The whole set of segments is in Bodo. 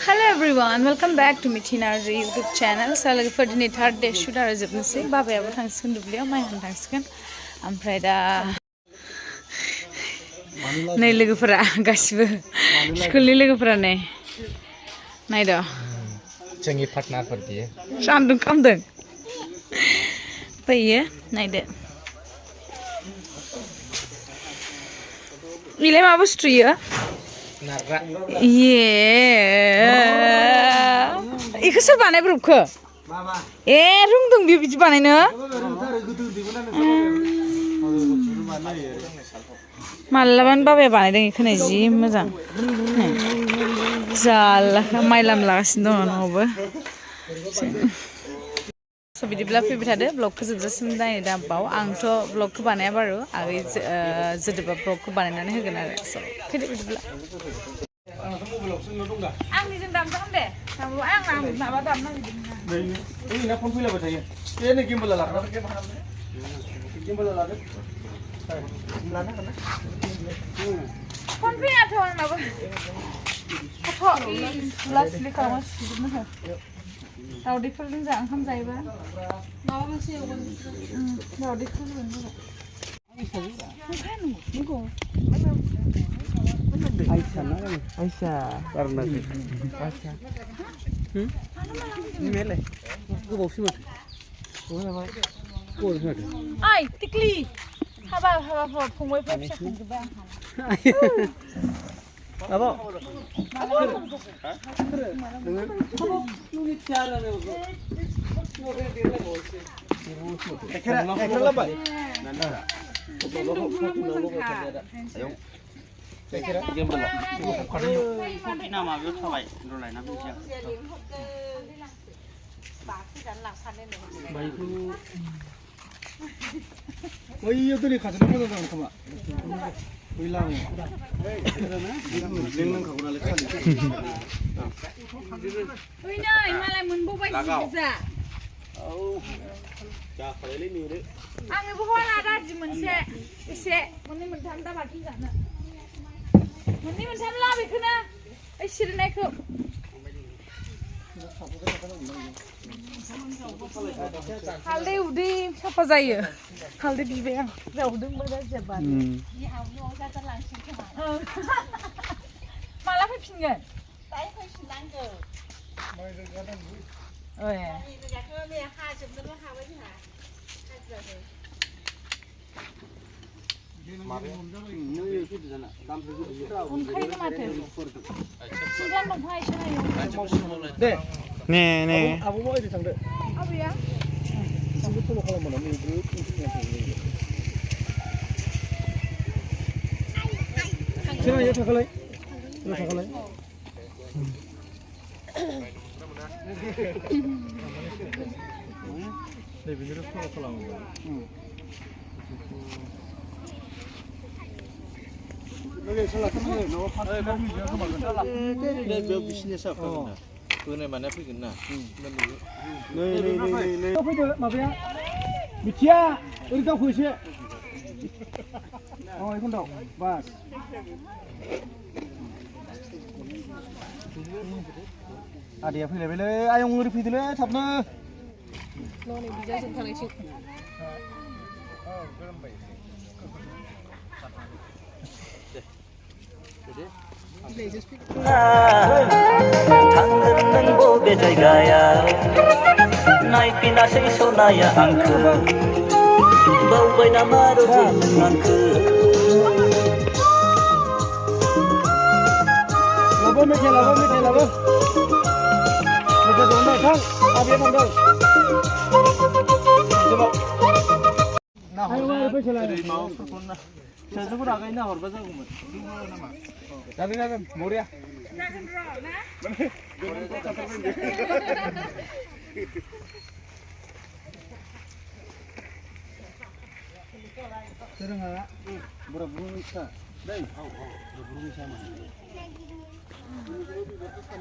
Hello everyone, welcome back to Mithi Narzary YouTube channel. So look for the third day shoot our jibnasi. Baba ya butang skin Undwiyao, my hand skin. I'm afraid nay look for a gasbu. School look for a nay. Naido. Changi partner for the Shandung come then. Pay naide. Ilema was tree. Yeah. Iku soal banai berukah? Rung tung bibi banai na? Malaban bawa banai dengan ikan aja, macam. Salah, mailam lakas doang apa? So bidi blog pipi ada blog ke sejenis dah ini dah bau, angto blog ke banai baru, agak zedeba blog ke banai nane hegenara. So, kiri bidi blog. Ang ni jendam tak deh, kamu ang nak badam nak jendam. Ini nak pun pilih apa saja? Ini gimbal lah, gimbal lah. Mana kan? Pun pilih apa orang apa? Apa? Belas pilih kamu sih mana? Tahu di film jangan kamu jaya ba? Bawa masih orang. Tahu di film mana? Bukan, bukan. Aisyah, karena Aisyah. Ini mele. Kau bawa sih mat. Kau apa? Kau apa? Ay, tikli. Haba pungway pa siya kung diba? Apa? Ekor apa? Kira gimbal lah. Nama apa sahaja? Rolai nama siapa? Baikku. Oh iya tu ni khas nama tu orang kama. Hilang. Lengan kau nak lekang. Ui nai, malah menbuat bisa. Oh. Jah, kalau ini ni. Ang ibu kawan ada di mana? Ise, mana mentam tak bagi sana. Mana mentam lah bikuna. Sirine aku. Halde udi siapa saya? Halde di bawah. Jauh dong berjabat. Malah pinggan. Oh ya. Nih. Abu mau itu sangde. Apa ya? Sangde tu kalau mana ni grup Sini ya takalai. Takalai. Nih bener kalau. Lagi salah kan? No, dia bisnis apa kan? Kena mana pergi kena? Nih. Apa itu? Apa ya? Mithi, ini kau kuisi. Oh, ikut dong. Bas. Ada yang pilih pilih. Ayam nguri pilih pilih. Sabna. No, ni Bujayw sudah ngasih. Oh, belum baik. थांगोन नों बबे जायगायाव नायफिनासै सनाया आंखौ बावबाय नामा रजे नों आंखौ लाबो मेथाइ लाबो मेथाइ दं ना थां आबे थांदों जोबाव ना हरबाय फैसालाय माबाफोरखौना फिसाजोफोर आगायना हरबा जागौमोन जागोन बरिया Jangan roh, nah. Serang ah, burung isa. Dai, burung isa mana?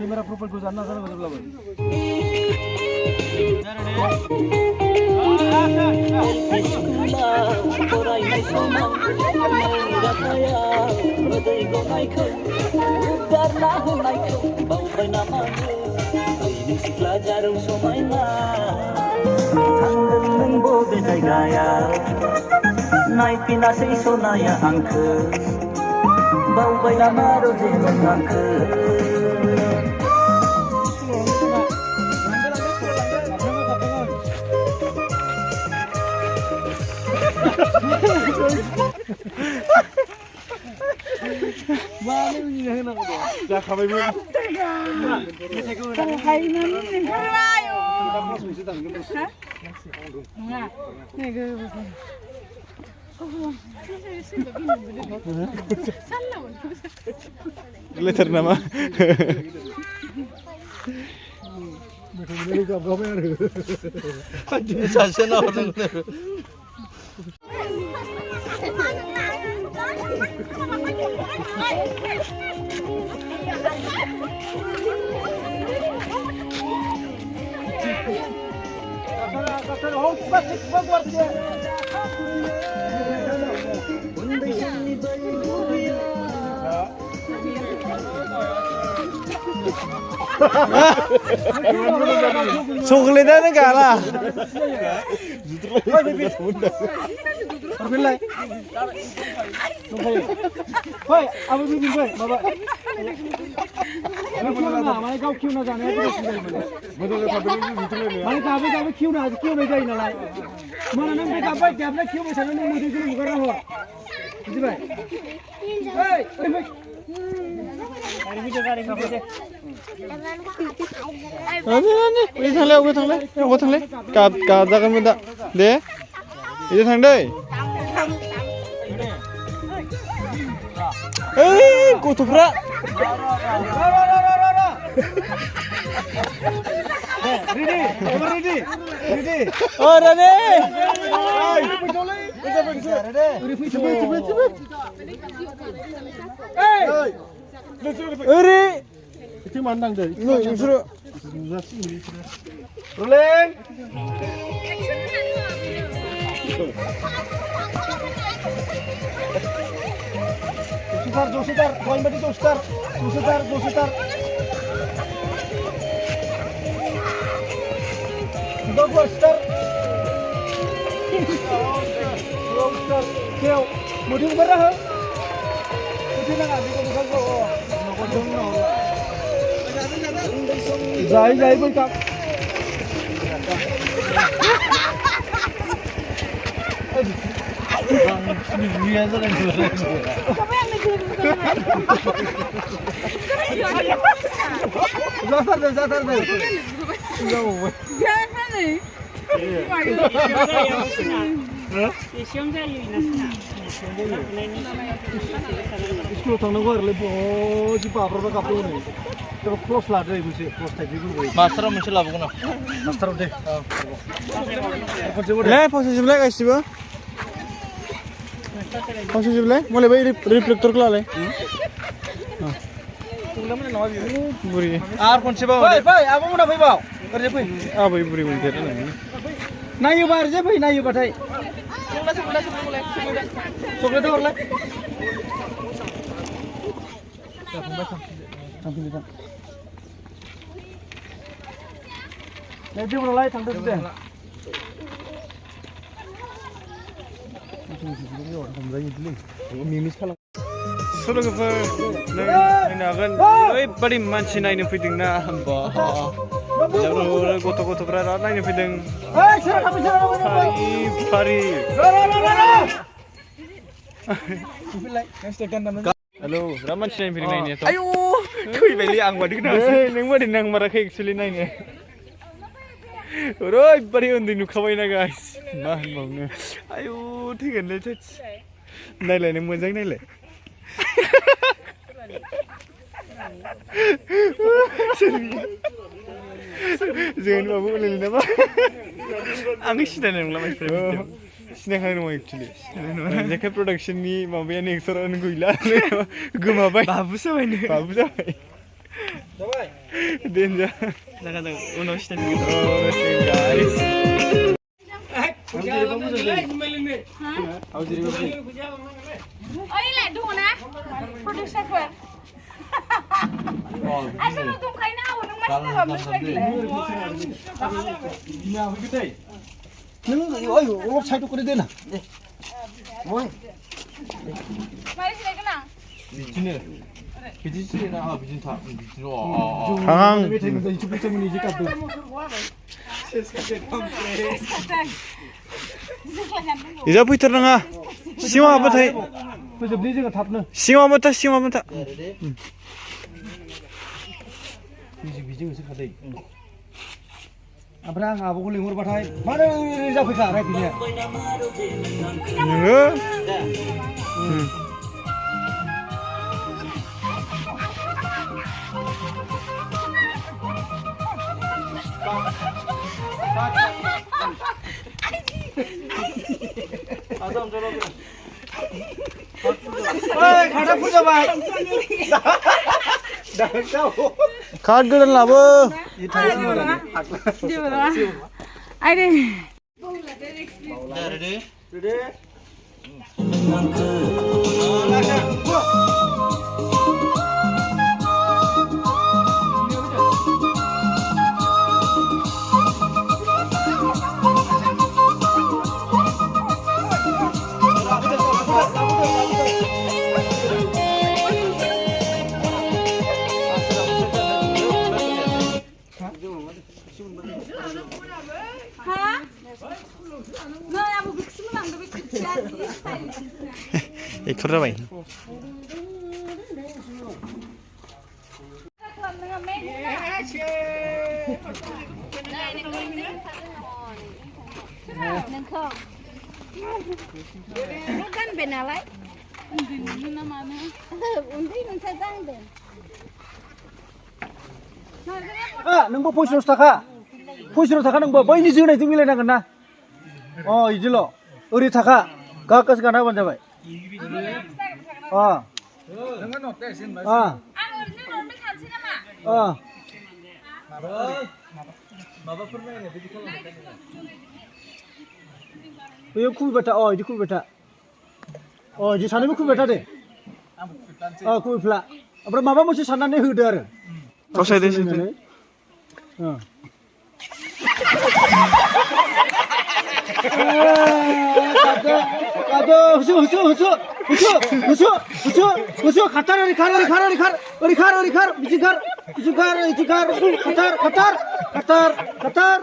Kamera profile ko sana sana betul betul. LP स्कुलाव फरायनाय समाव रंजाथायाव मोदै गनायखौ गारना होनायखौ बावबाय नामा नों सिख्ला जारौ समायना थांदों नों बबे जायगायाव नायफिनासै सनाया आंखौ बावबाय नामा रजेमोन आंखौ जाखाबायमोन लेथार नामा सासेना हरदों Sokledan kalah. Hoi, apa bikin gue, bapak? Mana kau kiu nak jalan? Mana kau kiu nak jalan nalai? Mana nampak kau jawab kiu macam mana mesti kiu bukan orang. Jadi baik. Hei, hei. Ini thanglah, aku thanglah. Kau jangan minta, deh. Ini thang deh. Eh, kutubra. Ready. Oh, ready. Itu mandang deh. Rolling. Dua setar, poin berarti dua setar. Dua setar. Kau, mudi berapa? Mudi nak ambil bukan kau. Jai berkap. Ini aja yang jualan. Zatar deh. Jangan nih. Sekolah tanah gua lebih jipa berapa kapal ni? Terus close lah deh mesti close tadi dulu. Master mesti lah bukan? Master deh. Le posisi belakang guys tiba. Posisi belakang, mulai bayi reflektor keluar le. Buri. Ar pun siapa? Baik, apa muda bayi bau? Kerja bayi. Ah bayi buri buri ter. Nayu bar je bayi, nayu batai. Coklat tu orang. Nanti mulai tanggal sudah. Soalnya nagan, beri manci naik fitting na hamba. Jauh goto berada naik fitting. Pari. Halo, raman sih naik fitting naik ni. Ayo, kau beli angwa di mana? Neng mana neng marah ke actually naik ni. Roy, beri undi nukawai na guys. Nah, mana? Ayo, tinggal le touch. Naik le, neng mujang naik le. Jangan bawa boleh nama. Angin sih dah nenglah macam. Sini kan rumah actually. Jika production ni mau biar ni ekstra orang gila. Guma bay. Babu sampai ni. Danger. Jangan unos sih ni. Oh, guys. Ôi lại đủ nè. Producer quên. Anh sẽ nó tung cái nào nó mất cái hầm nó quên lệ. nâng ôi ốp sai tôi có đi nào ôi Mày đi cái nào? 강항 이제 부터 나가 시와부터 bây giờ đi cái thập nữa 시와부터 Abrang abu ko lingur bathai mana ra phai ka ra pinya oi khada puja bhai 카드 달라고 Đi vào đó. Ai đi? Hả? Nơi à, một cái xứng nằm được cái cha đi. एक थोड़ा भाई Nâng không? Nó kan bên nào lấy? Undin nama mana? Undin mình sẽ tăng bên. nang bo poisno taka nang bo bai ni jing nai tu milai nagan na oh idilo ori taka gakas gana ban jabai dengan note sin mas Ăn rồi nó ngon mới thành xin mà. yo khu beta oh di khu beta oh ji sane khu beta de khu fla abra maba mosi sanane hudu aru kau saya desi Kado, husu, katar, katar.